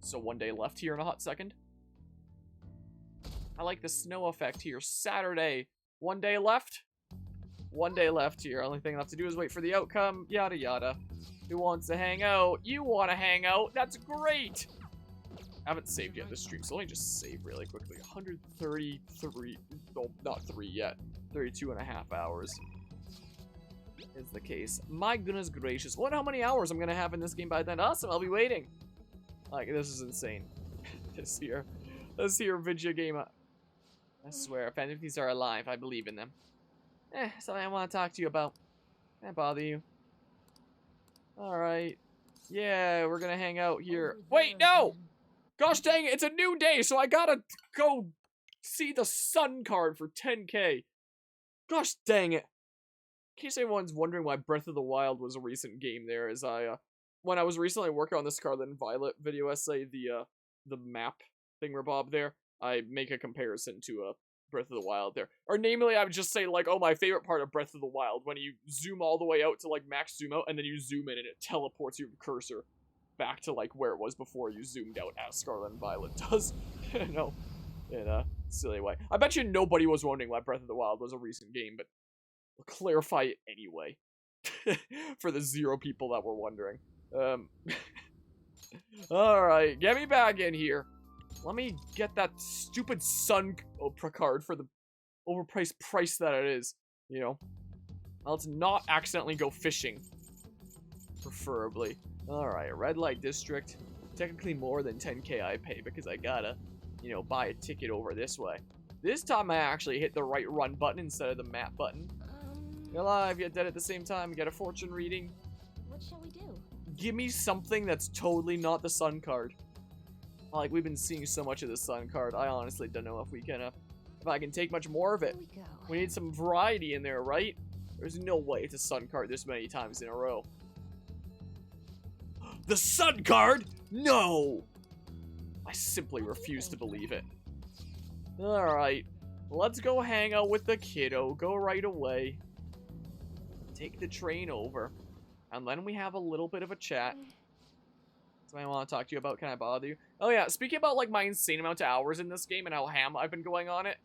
So 1 day left here in a hot second. I like the snow effect here. Saturday. 1 day left. 1 day left here. Only thing left to do is wait for the outcome. Yada yada. Who wants to hang out? You want to hang out? That's great! I haven't saved yet this stream, so let me just save really quickly. 133, no, not 3 yet. 32 and a half hours is the case. My goodness gracious. Wonder how many hours I'm gonna have in this game by then. Awesome, I'll be waiting. Like, this is insane. This here video game. I swear, if any of these are alive, I believe in them. Something I want to talk to you about. Can't bother you. Alright. Yeah, we're gonna hang out here. Wait, no! Gosh dang it, it's a new day, so I gotta go see the Sun card for 10K. Gosh dang it. In case anyone's wondering why Breath of the Wild was a recent game there, is when I was recently working on the Scarlet and Violet video essay, the map thingamabob there, I make a comparison to Breath of the Wild there. Or namely, I would just say, like, oh, my favorite part of Breath of the Wild, when you zoom all the way out to, like, max zoom out, and then you zoom in and it teleports your cursor back to, like, where it was before you zoomed out, as Scarlet and Violet does. You know, in a silly way. I bet you nobody was wondering why Breath of the Wild was a recent game, but we'll clarify it anyway. For the 0 people that were wondering. Alright, get me back in here. Let me get that stupid Sun Opera card for the overpriced price that it is, you know. Let's not accidentally go fishing. Preferably. Alright, red light district. Technically more than 10K I pay because I gotta, you know, buy a ticket over this way. This time I actually hit the right run button instead of the map button. You're alive, you're dead at the same time, you get a fortune reading. What shall we do? Give me something that's totally not the Sun card. Like, we've been seeing so much of the Sun card, I honestly don't know if we can, if I can take much more of it. Here we go. We need some variety in there, right? There's no way it's a Sun card this many times in a row. The Sun card? No! I simply refuse to believe it. Alright, let's go hang out with the kiddo. Go right away. Take the train over. And then we have a little bit of a chat. Something I want to talk to you about. Can I bother you? Oh yeah, speaking about like my insane amount of hours in this game and how ham I've been going on it.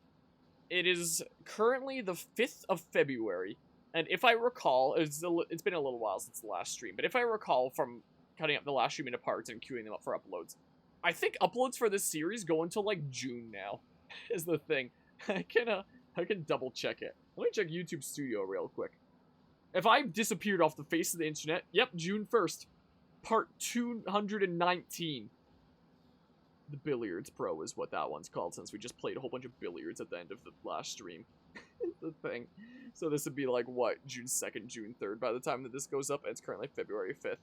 It is currently the 5th of February. And if I recall, it's been a little while since the last stream. But if I recall from cutting up the last stream into parts and queuing them up for uploads. I think uploads for this series go until like June now. Is the thing. I can double check it. Let me check YouTube Studio real quick. If I disappeared off the face of the internet, yep, June 1st. Part 219. The Billiards Pro is what that one's called, since we just played a whole bunch of billiards at the end of the last stream. The thing. So this would be like, what, June 2nd, June 3rd by the time that this goes up, and it's currently February 5th.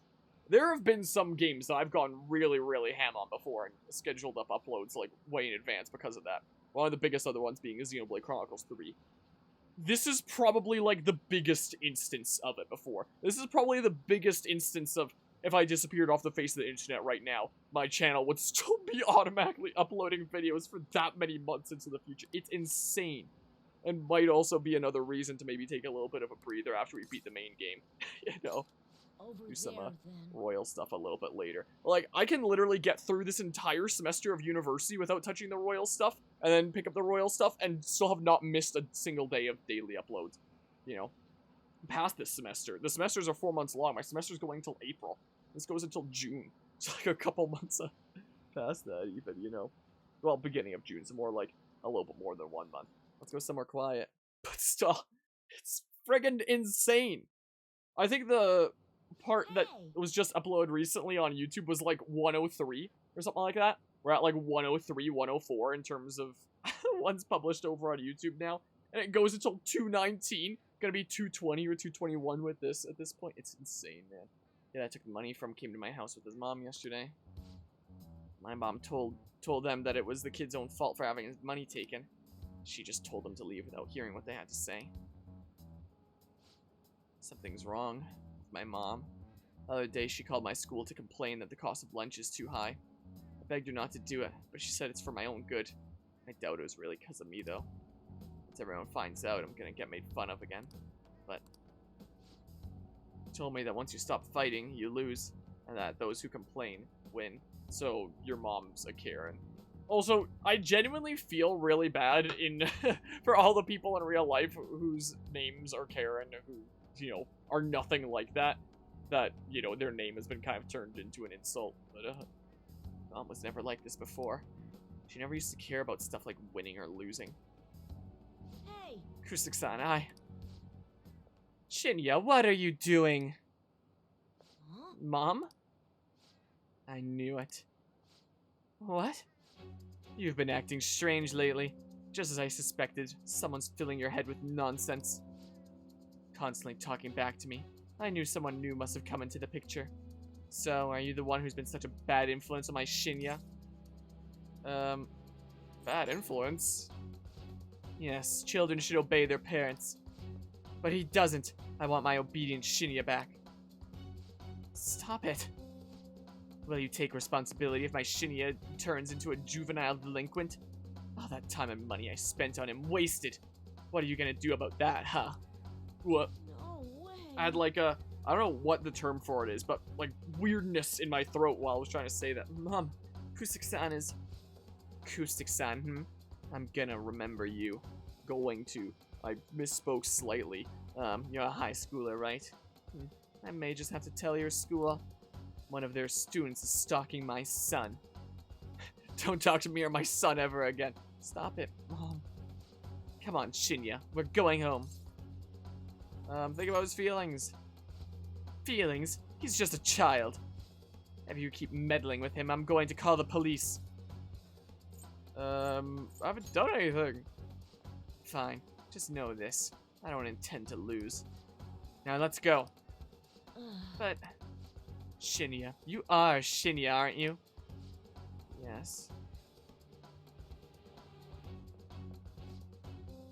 There have been some games that I've gone really, really ham on before and scheduled up uploads like way in advance because of that. One of the biggest other ones being Xenoblade Chronicles 3. This is probably like the biggest instance of it before. This is probably the biggest instance of if I disappeared off the face of the internet right now, my channel would still be automatically uploading videos for that many months into the future. It's insane. And might also be another reason to maybe take a little bit of a breather after we beat the main game. You know? Do some royal stuff a little bit later. Like, I can literally get through this entire semester of university without touching the royal stuff, and then pick up the royal stuff, and still have not missed a single day of daily uploads. You know? Past this semester. The semesters are 4 months long. My semester's going until April. This goes until June. It's like a couple months past that, even, you know? Well, beginning of June, so more like a little bit more than 1 month. Let's go somewhere quiet. But still, it's friggin' insane. I think the part that was just uploaded recently on YouTube was like 103 or something like that. We're at like 103, 104 in terms of ones published over on YouTube now. And it goes until 219. Gonna be 220 or 221 with this at this point. It's insane, man. Yeah, I took money from came to my house with his mom yesterday. My mom told them that it was the kid's own fault for having his money taken. She just told them to leave without hearing what they had to say. Something's wrong with my mom. The other day, she called my school to complain that the cost of lunch is too high. I begged her not to do it, but she said it's for my own good. I doubt it was really because of me, though. Once everyone finds out, I'm gonna get made fun of again. But she told me that once you stop fighting, you lose, and that those who complain win. So your mom's a Karen. Also, I genuinely feel really bad for all the people in real life whose names are Karen, who, you know, are nothing like that. That, you know, their name has been kind of turned into an insult. But, Mom was never like this before. She never used to care about stuff like winning or losing. Hey! Kusuk-san, Shinya, what are you doing? Huh? Mom? I knew it. What? You've been acting strange lately. Just as I suspected, someone's filling your head with nonsense. Constantly talking back to me. I knew someone new must have come into the picture. So, are you the one who's been such a bad influence on my Shinya? Bad influence? Yes, children should obey their parents. But he doesn't. I want my obedient Shinya back. Stop it. Will you take responsibility if my Shinya turns into a juvenile delinquent? All that time and money I spent on him wasted. What are you gonna do about that, huh? What? No way. I had like a, I don't know what the term for it is, but like weirdness in my throat while I was trying to say that. Mom, Kusuk-san is... Kusuk-san, I'm gonna remember you. Going to. I misspoke slightly. You're a high schooler, right? I may just have to tell your school. One of their students is stalking my son. Don't talk to me or my son ever again. Stop it, Mom. Come on, Shinya. We're going home. Think about his feelings. Feelings? He's just a child. If you keep meddling with him, I'm going to call the police. I haven't done anything. Fine. Just know this. I don't intend to lose. Now let's go. But... Shinya. You are Shinya, aren't you? Yes.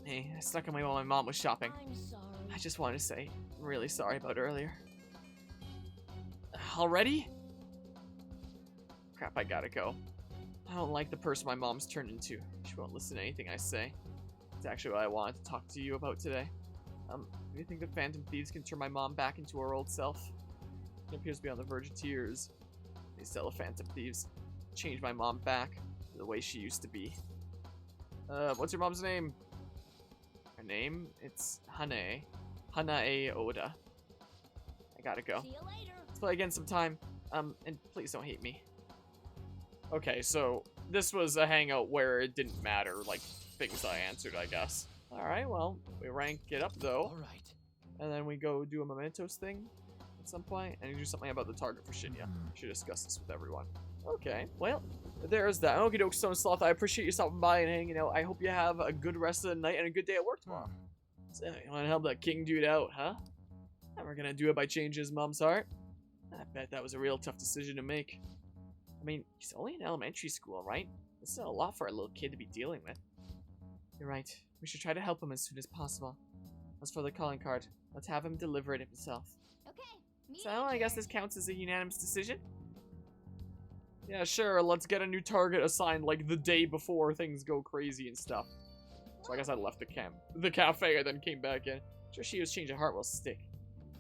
Hey, I snuck away while my mom was shopping. I'm sorry. I just wanted to say, I'm really sorry about earlier. Already? Crap, I gotta go. I don't like the person my mom's turned into. She won't listen to anything I say. It's actually what I wanted to talk to you about today. Do you think the Phantom Thieves can turn my mom back into her old self? She appears to be on the verge of tears. They sell the Phantom Thieves. Change my mom back to the way she used to be. What's your mom's name? Her name? It's Hanae. Hanae Oda. I gotta go. See you later. Let's play again sometime. And please don't hate me. Okay, so this was a hangout where it didn't matter, like, things I answered, I guess. Alright, well, we rank it up, though. Alright. And then we go do a mementos thing at some point, and do something about the target for Shinya. I should discuss this with everyone. Okay, well, there's that. Okie doke, Stone Sloth, I appreciate you stopping by and hanging out. I hope you have a good rest of the night and a good day at work tomorrow. So, you wanna help that king dude out, huh? Never gonna do it by changing his mom's heart. I bet that was a real tough decision to make. I mean, he's only in elementary school, right? This is a lot for a little kid to be dealing with. You're right. We should try to help him as soon as possible. As for the calling card, let's have him deliver it himself. Okay. So, I guess this counts as a unanimous decision? Yeah, sure, let's get a new target assigned, like, the day before things go crazy and stuff. So I guess I left the cafe and then came back in. Sure, she was changing heart will stick.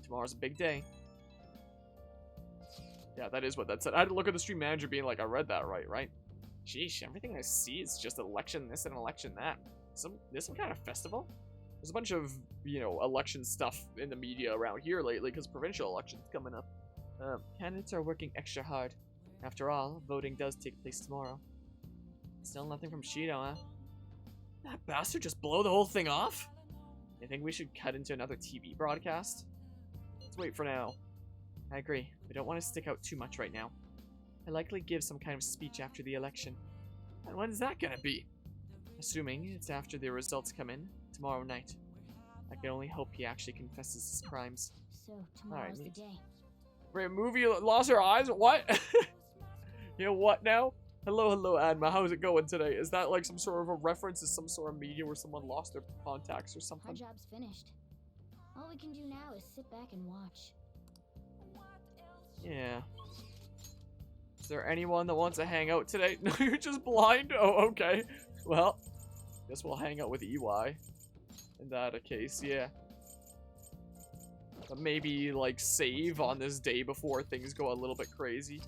Tomorrow's a big day. Yeah, that is what that said. I had to look at the stream manager being like, I read that right? Sheesh, everything I see is just election this and election that. There's some kind of festival? There's a bunch of, you know, election stuff in the media around here lately because provincial elections coming up. Candidates are working extra hard. After all, voting does take place tomorrow. Still nothing from Shido, huh? That bastard just blow the whole thing off? You think we should cut into another TV broadcast? Let's wait for now. I agree. We don't want to stick out too much right now. I'll likely give some kind of speech after the election. And when's that gonna be? Assuming it's after the results come in, tomorrow night. I can only hope he actually confesses his crimes. So tomorrow's the neat. day. Wait, movie lost her eyes? What? You know what now? Hello, Adma. How's it going today? Is that like some sort of a reference to some sort of media where someone lost their contacts or Our something? job's finished. All we can do now is sit back and watch. Yeah. Is there anyone that wants to hang out today? No, you're just blind? Oh, okay. Well, guess we'll hang out with EY. In that case, yeah. But maybe, like, save on this day before things go a little bit crazy.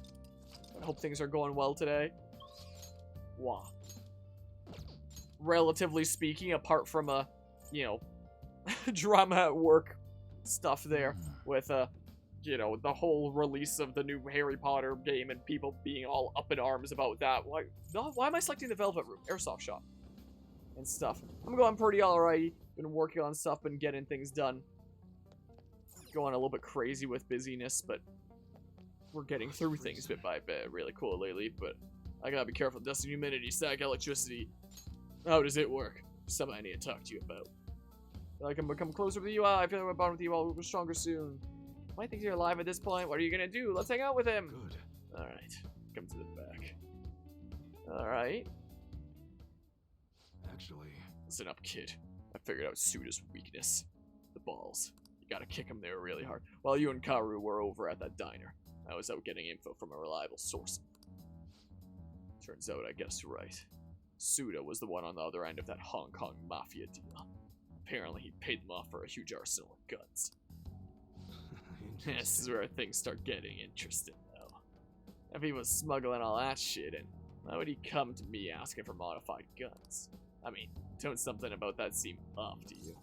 I hope things are going well today. Wow. Relatively speaking, apart from you know, drama at work stuff there with, you know, the whole release of the new Harry Potter game and people being all up in arms about that. Why am I selecting the Velvet Room? Airsoft shop. And stuff. I'm going pretty alright. Been working on stuff, been getting things done. Going a little bit crazy with busyness, but we're getting through things bit by bit. Really cool lately, but I gotta be careful. Dust and humidity, static electricity. How does it work? Something I need to talk to you about. I can become closer with you. I feel like we're bonding with you all. We're stronger soon. I think you're alive at this point. What are you gonna do? Let's hang out with him. Good. Alright. Come to the back. Alright. Actually, Listen up, kid. I figured out Suda's weakness. The balls. You gotta kick him there really hard. While you and Karu were over at that diner, I was out getting info from a reliable source. Turns out I guessed right. Suda was the one on the other end of that Hong Kong mafia deal. Apparently he paid them off for a huge arsenal of guns. This is where things start getting interesting, though. If he was smuggling all that shit in, why would he come to me asking for modified guns? I mean, don't something about that seem off to you?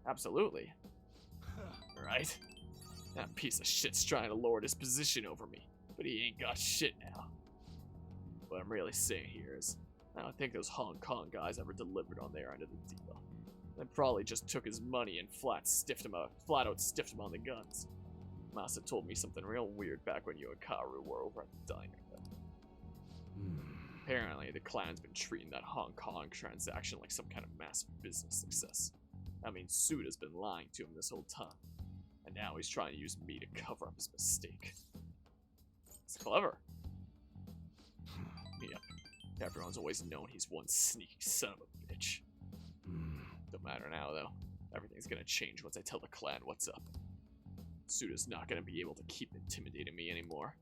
Absolutely. Right? That piece of shit's trying to lord his position over me, but he ain't got shit now. What I'm really saying here is, I don't think those Hong Kong guys ever delivered on their end of the deal. They probably just took his money and flat out stiffed him on the guns. Masa told me something real weird back when you and Karu were over at the diner. Apparently, the clan's been treating that Hong Kong transaction like some kind of massive business success. I mean, Suda's been lying to him this whole time. And now he's trying to use me to cover up his mistake. It's clever. Yep. Everyone's always known he's one sneaky son of a bitch. Don't matter now, though. Everything's gonna change once I tell the clan what's up. Suda's not gonna be able to keep intimidating me anymore.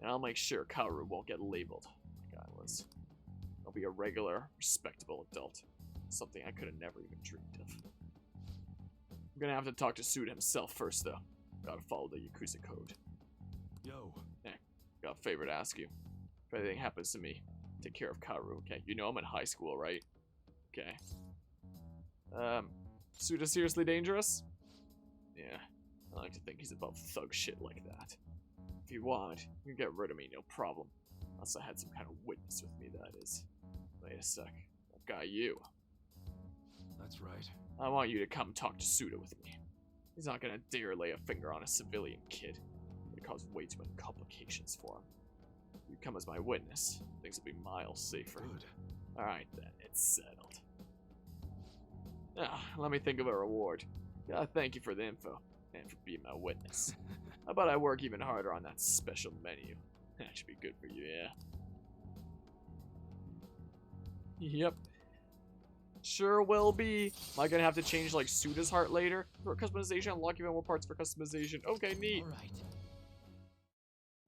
And I'll make sure Kaoru won't get labeled like I was. I'll be a regular, respectable adult. Something I could have never even dreamed of. I'm gonna have to talk to Suda himself first, though. Gotta follow the Yakuza code. Yo. Got a favor to ask you. If anything happens to me, take care of Kaoru, okay? You know I'm in high school, right? Okay. Suda seriously dangerous? Yeah, I like to think he's above thug shit like that. If you want, you can get rid of me, no problem. Unless I had some kind of witness with me, that is. Wait a sec. I've got you. That's right. I want you to come talk to Suda with me. He's not gonna dare lay a finger on a civilian kid. It'd cause way too many complications for him. If you come as my witness, things will be miles safer. Good. Alright then, it's settled. Let me think of a reward. Thank you for the info, and for being my witness. How about I work even harder on that special menu? That should be good for you, yeah? Yep. Sure will be. Am I gonna have to change, like, Suda's heart later? For customization, unlock even more parts for customization. Okay, neat. Alright.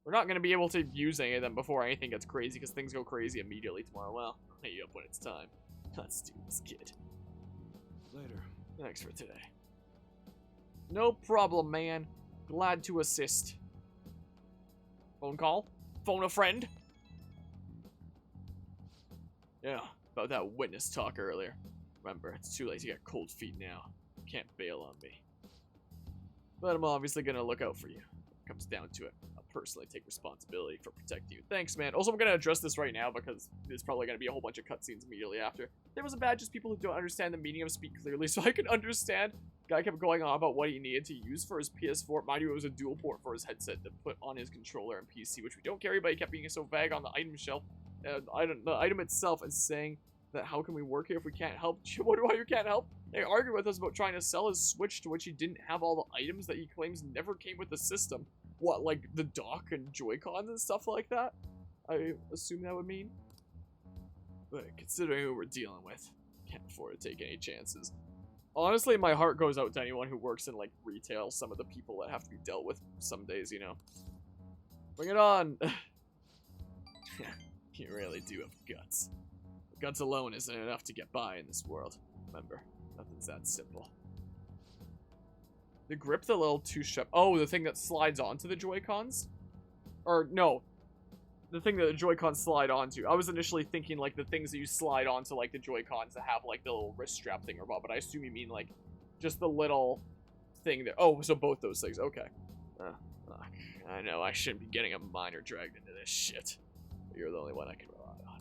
We're not gonna be able to use any of them before anything gets crazy, because things go crazy immediately tomorrow. Well, I'll hit you up when it's time. Let's do this, kid. Later. Thanks for today. No problem, man. Glad to assist. Phone call? Phone a friend? Yeah, about that witness talk earlier. Remember, it's too late to get cold feet now. You can't bail on me. But I'm obviously gonna look out for you. It comes down to it. I'll personally take responsibility for protecting you. Thanks, man. Also, I'm gonna address this right now because there's probably gonna be a whole bunch of cutscenes immediately after. There was a bad just people who don't understand the meaning of speak clearly, so I can understand. Guy kept going on about what he needed to use for his PS4. Mind you, it was a dual port for his headset to put on his controller and PC, which we don't carry, but he kept being so vague on the item shelf. The item itself is saying that how can we work here if we can't help? You wonder why you can't help? They argued with us about trying to sell his Switch, to which he didn't have all the items that he claims never came with the system. What, like the dock and Joy-Cons and stuff like that? I assume that would mean. But considering who we're dealing with, can't afford to take any chances. Honestly, my heart goes out to anyone who works in, like, retail, some of the people that have to be dealt with some days, you know. Bring it on! You really do have guts. Guts alone isn't enough to get by in this world. Remember, nothing's that simple. The grip, the little two-strap... Oh, the thing that slides onto the Joy-Cons? Or, no. the thing that the Joy-Cons slide onto. I was initially thinking, like, the things that you slide onto, like, the Joy-Cons that have, like, the little wrist strap thing or what, but I assume you mean, like, just the little thing that... Oh, so both those things. Okay. I know, I shouldn't be getting a minor dragged into this shit. But you're the only one I can rely on.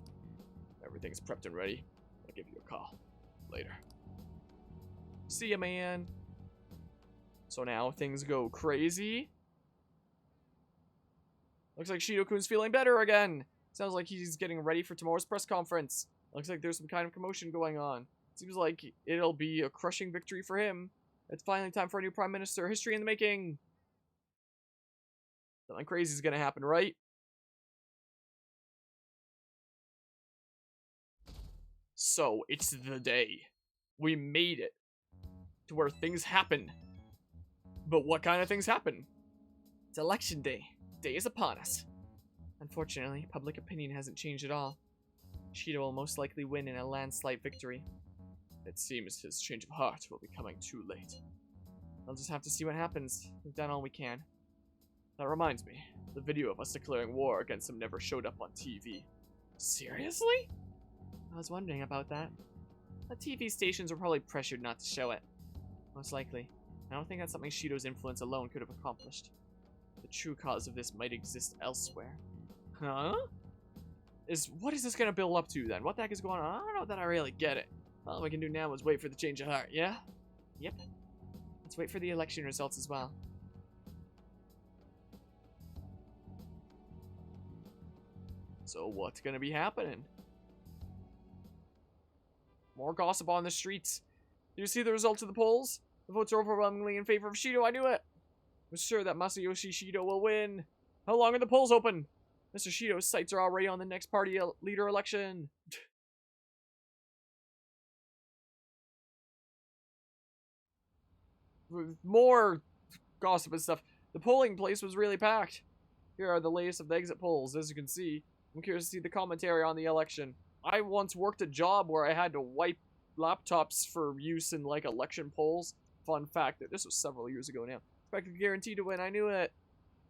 Everything's prepped and ready. I'll give you a call. Later. See ya, man. So now things go crazy. Looks like Shido-kun's feeling better again. Sounds like he's getting ready for tomorrow's press conference. Looks like there's some kind of commotion going on. Seems like it'll be a crushing victory for him. It's finally time for a new prime minister. History in the making. Something crazy is gonna happen, right? So, it's the day. We made it. To where things happen. But what kind of things happen? It's election day. Day is upon us. Unfortunately, public opinion hasn't changed at all. Shido will most likely win in a landslide victory. It seems his change of heart will be coming too late. I'll just have to see what happens. We've done all we can. That reminds me, the video of us declaring war against him never showed up on TV. Seriously? I was wondering about that. The TV stations were probably pressured not to show it. Most likely. I don't think that's something Shido's influence alone could have accomplished. The true cause of this might exist elsewhere. Huh? What is this gonna build up to then? What the heck is going on? I don't know that I really get it. All we can do now is wait for the change of heart, yeah? Yep. Let's wait for the election results as well. So what's gonna be happening? More gossip on the streets. Do you see the results of the polls? The votes are overwhelmingly in favor of Shido. I knew it. I was sure that Masayoshi Shido will win. How long are the polls open? Mr. Shido's sights are already on the next party leader election. More gossip and stuff. The polling place was really packed. Here are the latest of the exit polls. As you can see, I'm curious to see the commentary on the election. I once worked a job where I had to wipe laptops for use in, like, election polls. Fun fact that this was several years ago now. Expected guaranteed to win. I knew it.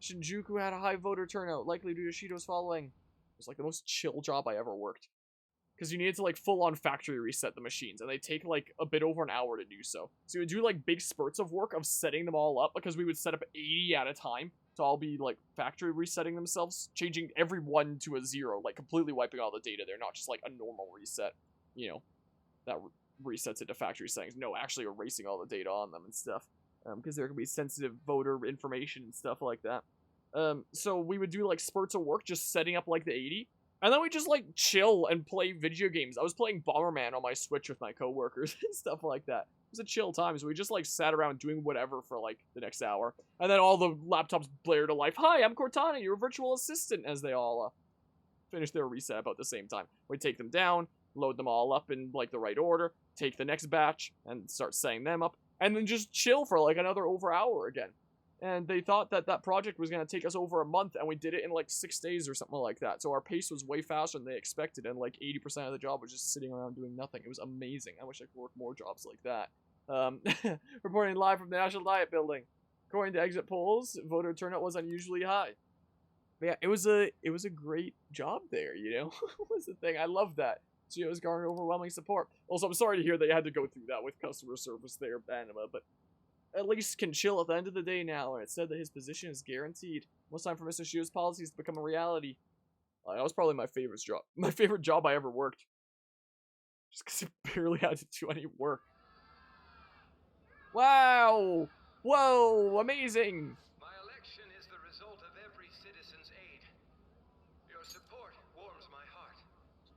Shinjuku had a high voter turnout, likely due to Shido's following. It was like the most chill job I ever worked. Because you needed to, like, full-on factory reset the machines, and they take, like, a bit over an hour to do so. So you would do, like, big spurts of work of setting them all up, because we would set up 80 at a time to all be, like, factory resetting themselves, changing every one to a 0, like, completely wiping all the data there, not just, like, a normal reset, you know, that resets it to factory settings. No, actually erasing all the data on them and stuff. Because there can be sensitive voter information and stuff like that. So we would do, like, spurts of work just setting up, like, the 80. And then we just, like, chill and play video games. I was playing Bomberman on my Switch with my coworkers and stuff like that. It was a chill time, so we just, like, sat around doing whatever for, like, the next hour. And then all the laptops blared to life. Hi, I'm Cortana, your virtual assistant, as they all finish their reset about the same time. We'd take them down, load them all up in, like, the right order, take the next batch, and start setting them up. And then just chill for, like, another over hour again. And they thought that that project was going to take us over a month, and we did it in, like, 6 days or something like that. So our pace was way faster than they expected, and, like, 80% of the job was just sitting around doing nothing. It was amazing. I wish I could work more jobs like that. Reporting live from the National Diet Building. According to exit polls, voter turnout was unusually high. But yeah, it was a great job there, you know? Was the thing. I love that. So, it was garnering overwhelming support. Also, I'm sorry to hear that you had to go through that with customer service there, Anima, but at least can chill at the end of the day now, and it said that his position is guaranteed. Almost time for Mr. Shido's policies to become a reality. That was probably my favorite job. My favorite job I ever worked. Just because I barely had to do any work. Wow! Whoa! Amazing! My election is the result of every citizen's aid. Your support warms my heart.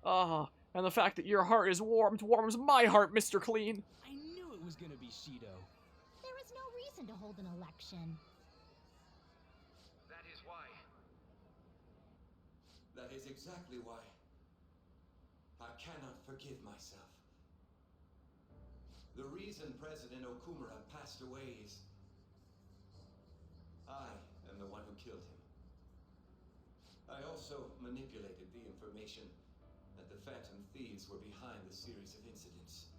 Ah, and the fact that your heart is warmed warms my heart, Mr. Clean. I knew it was gonna be Shido. There is no reason to hold an election. That is why. That is exactly why. I cannot forgive myself. The reason President Okumura passed away is I am the one who killed him. I also manipulated the information that the Phantom Thieves were behind the series of incidents.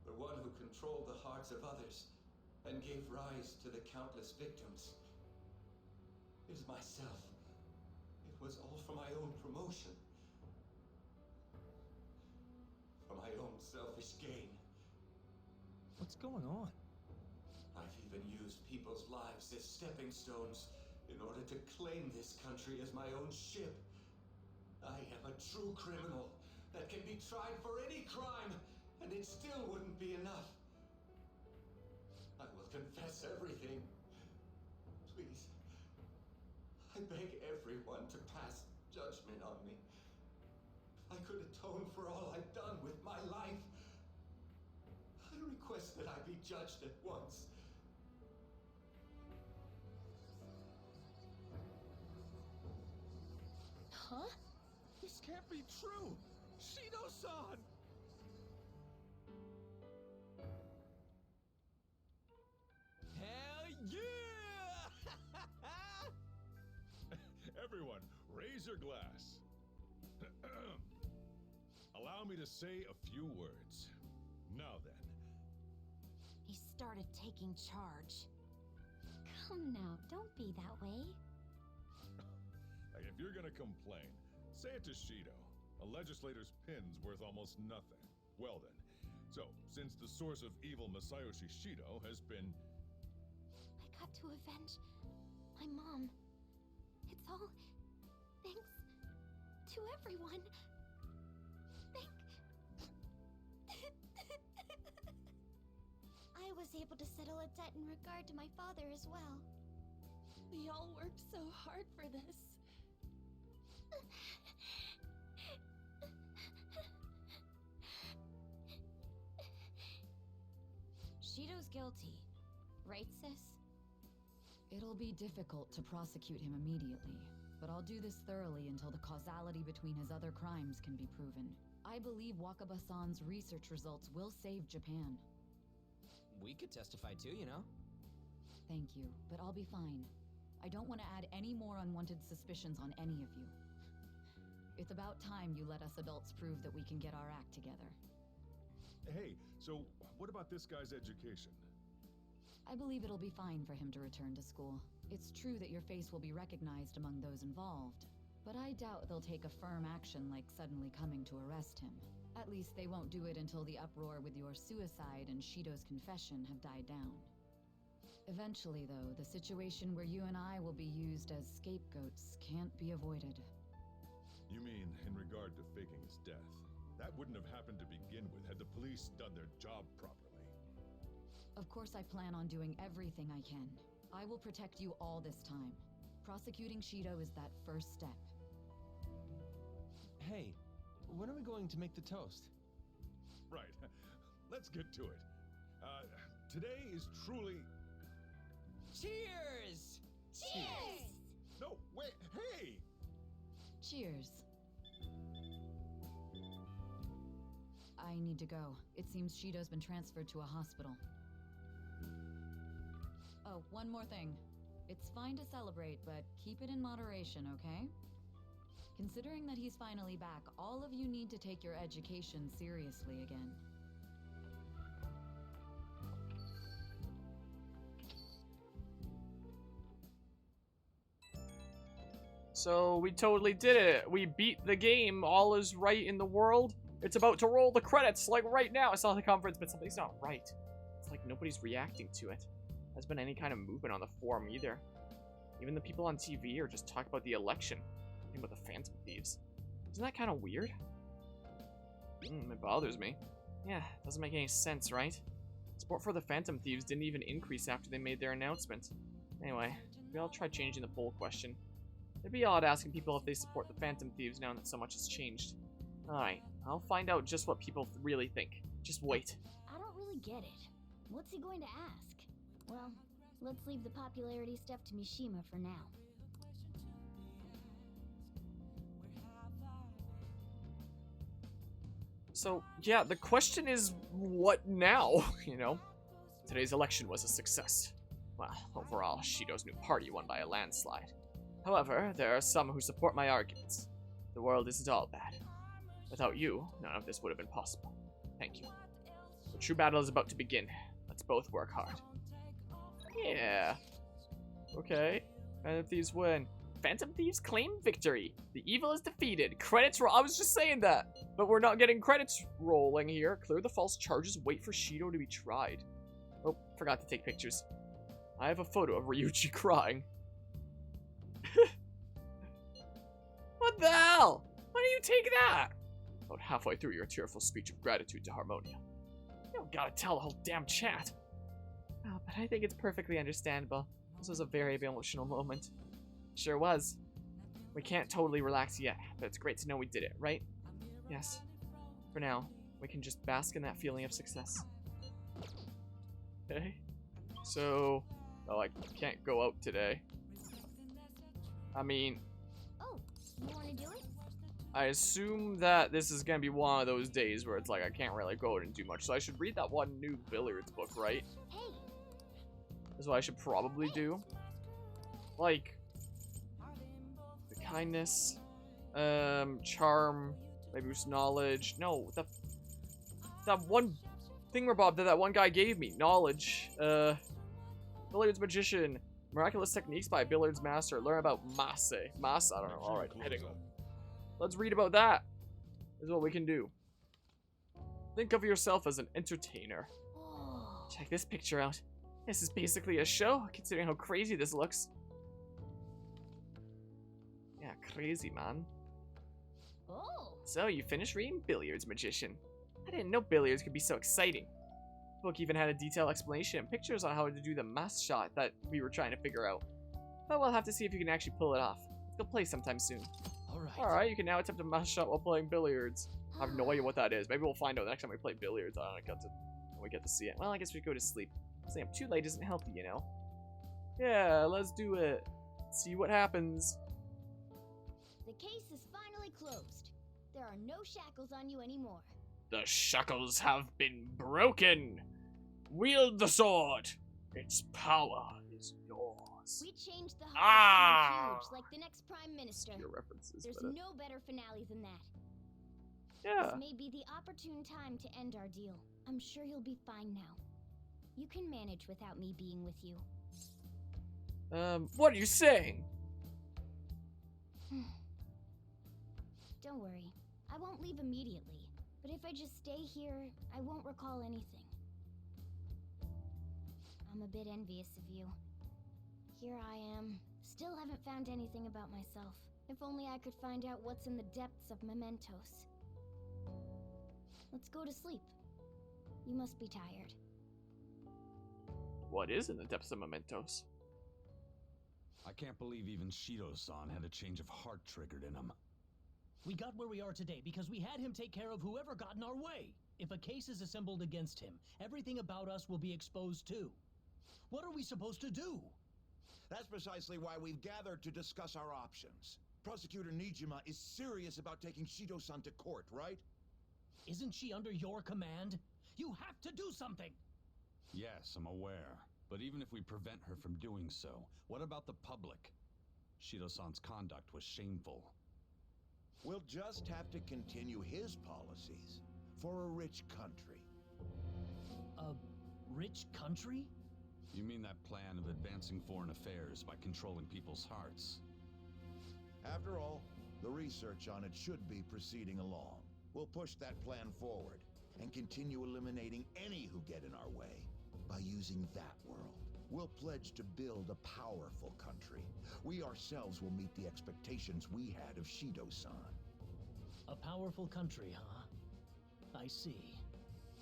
The one who controlled the hearts of others and gave rise to the countless victims is myself. It was all for my own promotion. For my own selfish gain. What's going on? I've even used people's lives as stepping stones in order to claim this country as my own ship. I am a true criminal that can be tried for any crime, and it still wouldn't be enough. I will confess everything. Please. I beg everyone to pass judgment on me. If I could atone for all I've done with my life, I request that I be judged at once. Huh? This can't be true! Shido-san! Hell yeah! Everyone, raise your glass. Allow me to say a few words. Now then. He started taking charge. Come now, don't be that way. If you're gonna complain, say it to Shido. A legislator's pin's worth almost nothing. Well then, so, since the source of evil Masayoshi Shido has been... I got to avenge my mom. It's all thanks to everyone. I was able to settle a debt in regard to my father as well. We all worked so hard for this. Shido's guilty, right, sis? It'll be difficult to prosecute him immediately, but I'll do this thoroughly until the causality between his other crimes can be proven. I believe Wakaba-san's research results will save Japan. We could testify too, you know? Thank you, but I'll be fine. I don't want to add any more unwanted suspicions on any of you. It's about time you let us adults prove that we can get our act together. Hey, so what about this guy's education? I believe it'll be fine for him to return to school. It's true that your face will be recognized among those involved, but I doubt they'll take a firm action like suddenly coming to arrest him. At least they won't do it until the uproar with your suicide and Shido's confession have died down. Eventually, though, the situation where you and I will be used as scapegoats can't be avoided. You mean in regard to faking his death? That wouldn't have happened to begin with had the police done their job properly. Of course I plan on doing everything I can. I will protect you all this time. Prosecuting Shido is that first step. Hey, when are we going to make the toast? Right. Let's get to it. Today is truly... Cheers! Cheers! No, wait, hey! Cheers. I need to go. It seems Shido's been transferred to a hospital. Oh, one more thing. It's fine to celebrate, but keep it in moderation, okay? Considering that he's finally back, all of you need to take your education seriously again. So we totally did it. We beat the game. All is right in the world. It's about to roll the credits, like right now. I saw the conference, but something's not right. It's like nobody's reacting to it. There hasn't been any kind of movement on the forum either. Even the people on TV are just talking about the election. Talking about the Phantom Thieves. Isn't that kind of weird? It bothers me. Yeah, doesn't make any sense, right? Support for the Phantom Thieves didn't even increase after they made their announcement. Anyway, maybe I'll try changing the poll question. It'd be odd asking people if they support the Phantom Thieves now that so much has changed. Alright, I'll find out just what people really think. Just wait. I don't really get it. What's he going to ask? Well, let's leave the popularity stuff to Mishima for now. So, yeah, the question is, what now? You know? Today's election was a success. Well, overall, Shido's new party won by a landslide. However, there are some who support my arguments. The world isn't all bad. Without you, none of this would have been possible. Thank you. The true battle is about to begin. Let's both work hard. Yeah. Okay. And if these win. Phantom Thieves claim victory. The evil is defeated. Credits roll. I was just saying that. But we're not getting credits rolling here. Clear the false charges. Wait for Shido to be tried. Oh, forgot to take pictures. I have a photo of Ryuji crying. What the hell? Why do you take that? About halfway through your tearful speech of gratitude to Harmonia. You don't gotta tell the whole damn chat. Oh, but I think it's perfectly understandable. This was a very emotional moment. Sure was. We can't totally relax yet, but it's great to know we did it, right? Yes. For now, we can just bask in that feeling of success. Okay. So, oh, I can't go out today. I mean, Oh, you want to do it? I assume that this is gonna be one of those days where it's like I can't really go out and do much. So I should read that one new billiards book, right? Hey. That's what I should probably do. Like, the kindness, charm, maybe boost knowledge. No, that one thingamabob that one guy gave me. Knowledge. Billiards magician. Miraculous techniques by a billiards master. Learn about masse. Masse? I don't know. Alright, heading up. Let's read about that. This is what we can do. Think of yourself as an entertainer. Oh. Check this picture out. This is basically a show, considering how crazy this looks. Yeah, crazy, man. Oh. So, you finished reading Billiards Magician. I didn't know billiards could be so exciting. The book even had a detailed explanation and pictures on how to do the mass shot that we were trying to figure out. But we'll have to see if you can actually pull it off. Let's go play sometime soon. Alright, you can now attempt a mass shot while playing billiards. I have no idea what that is. Maybe we'll find out the next time we play billiards. I don't know, when we get to see it. Well, I guess we go to sleep. Staying up too late isn't healthy, you know. Yeah, let's do it. See what happens. The case is finally closed. There are no shackles on you anymore. The shackles have been broken. Wield the sword. Its power is yours. We changed the heart of huge, like the next prime minister. Your references. There's but, no better finale than that. yeah. This may be the opportune time to end our deal. I'm sure you'll be fine now. You can manage without me being with you. What are you saying? Don't worry. I won't leave immediately. But if I just stay here, I won't recall anything. I'm a bit envious of you. Here I am. Still haven't found anything about myself. If only I could find out what's in the depths of mementos. Let's go to sleep. You must be tired. What is in the depths of mementos? I can't believe even Shido-san had a change of heart triggered in him. We got where we are today because we had him take care of whoever got in our way. If a case is assembled against him, everything about us will be exposed too. What are we supposed to do? That's precisely why we've gathered to discuss our options. Prosecutor Nijima is serious about taking Shido-san to court, right? Isn't she under your command? You have to do something! Yes, I'm aware. But even if we prevent her from doing so, what about the public? Shido-san's conduct was shameful. We'll just have to continue his policies for a rich country. A rich country? You mean that plan of advancing foreign affairs by controlling people's hearts? After all, the research on it should be proceeding along. We'll push that plan forward and continue eliminating any who get in our way. By using that world, we'll pledge to build a powerful country. We ourselves will meet the expectations we had of Shido-san. A powerful country, huh? I see.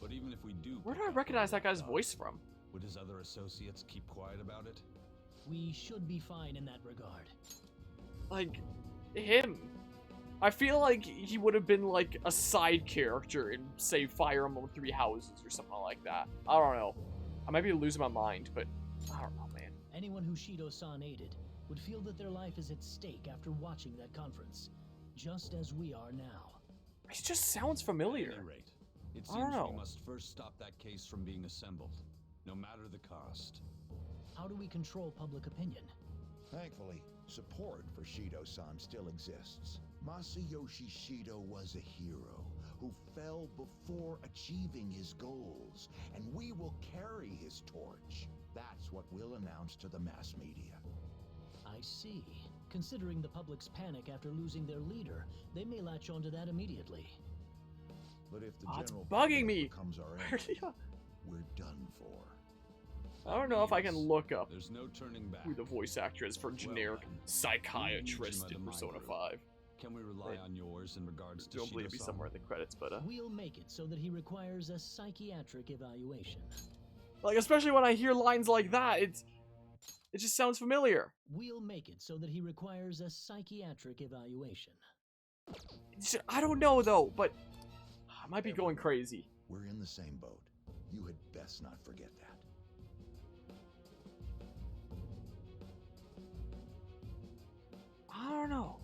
But even if we do... Where do I recognize that guy's voice from? Would his other associates keep quiet about it? We should be fine in that regard. Like, him. I feel like he would have been like a side character in, say, Fire Emblem Three Houses or something like that. I don't know. I might be losing my mind, but I don't know, man. Anyone who Shido-san aided would feel that their life is at stake after watching that conference, just as we are now. He just sounds familiar. At any rate, it I don't seems know. we must first stop that case from being assembled, no matter the cost. How do we control public opinion? Thankfully, support for Shido-san still exists. Masayoshi Shido was a hero who fell before achieving his goals, and we will carry his torch. That's what we'll announce to the mass media. I see. Considering the public's panic after losing their leader, they may latch onto that immediately. But if the It's general bugging public me. becomes our Where enemy, do you- we're done for. I don't know if I can look up There's no turning back. who the voice actor is for generic then. psychiatrist We in need you Persona under my 5. Can we rely Right. on yours in regards to Don't believe it'd be Shido-san? somewhere in the credits, but We'll make it so that he requires a psychiatric evaluation. like, especially when I hear lines like that, it just sounds familiar. We'll make it so that he requires a psychiatric evaluation. I don't know though, but I might be going crazy. We're in the same boat. You had best not forget that. I don't know.